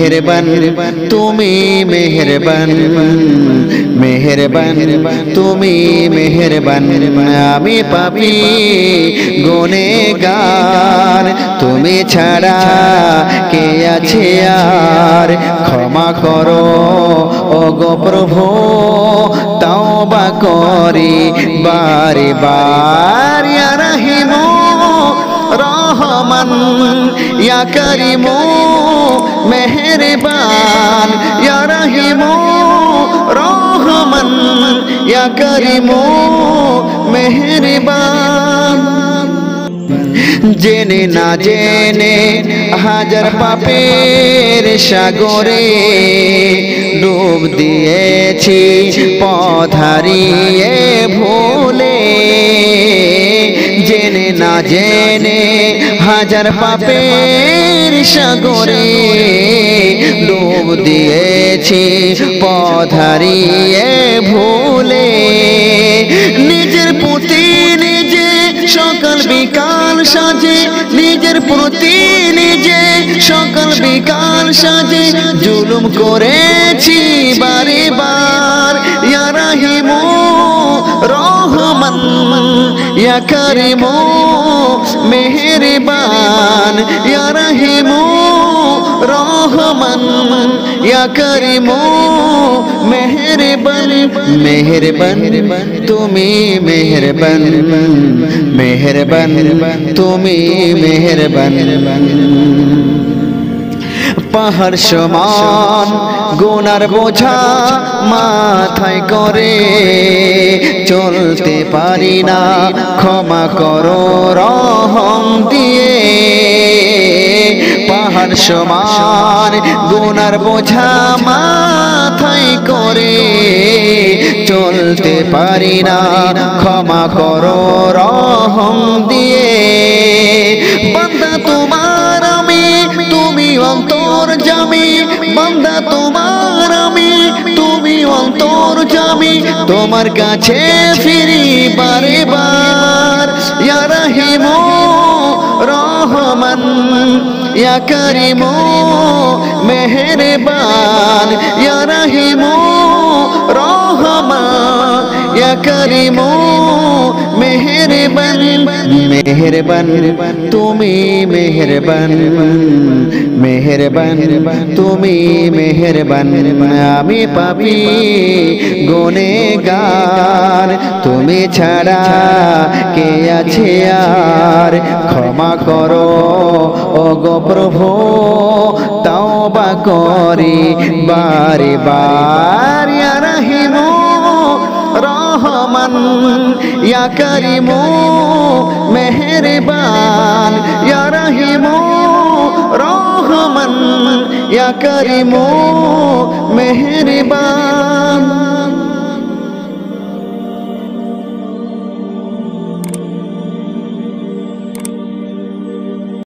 মেহেরবান তুমি মেহেরবান মেহেরবান তুমি মেহেরবান আমি পাপী গুনেহগার তুমি ছাড়া কে আছে আর ক্ষমা করো ওগো প্রভু তওবা করি বারে বার ইয়া রহিম রহমান ইয়া করিম মেহেরবান ইয়া রহিম রহমান ইয়া করিম মেহেরবান জেনে না জেনে হাজার পাপের সাগরে ডুব দিয়েছি পথ হারিয়ে ভুলে জেনে না জেনে হাজার পাপের সাগরে ডুব দিয়েছি পথ হারিয়ে ভুলে নিজের প্রতি নিজে সকাল বিকাল সাজে নিজের প্রতি নিজে সকাল বিকাল সাজে জুলুম করেছি বারে বার ইয়া রহিম রহমান ইয়া করিম মেহেরবান ইয়া রহিম রহমান ইয়া করিম মেহেরবান মেহেরবান তুমি মেহেরবান মেহেরবান তুমি মেহেরবান পাহাড় সমান গুনার বোঝা মাথায় করে চলতে পারি না ক্ষমা করো রহম দিয়ে পাহাড় সমান গুনার বোঝা মাথায় করে চলতে পারি না ক্ষমা করো রহম দিয়ে বান্দা তোমার আমি তুমি অন্তর্যামী বান্দা তোমার আমি তুমি অন্তর্যামী তোমার কাছে ফিরি বারে বার ইয়া রহিম রহমান ইয়া করিম মেহেরবান ইয়া রহিম রহমান ইয়া করিম মেহেরবান মেহেরবান তুমি মেহেরবান মেহেরবান তুমি মেহেরবান আমি পাপী গুনেহগার তুমি ছাড়া কে আছে আর ক্ষমা করো ওগো প্রভু তওবা করি বারে বার ইয়া রহিম রহমান ইয়া করিম মেহেরবান ইয়া রহিম রহমান ইয়া করিম মেহেরবান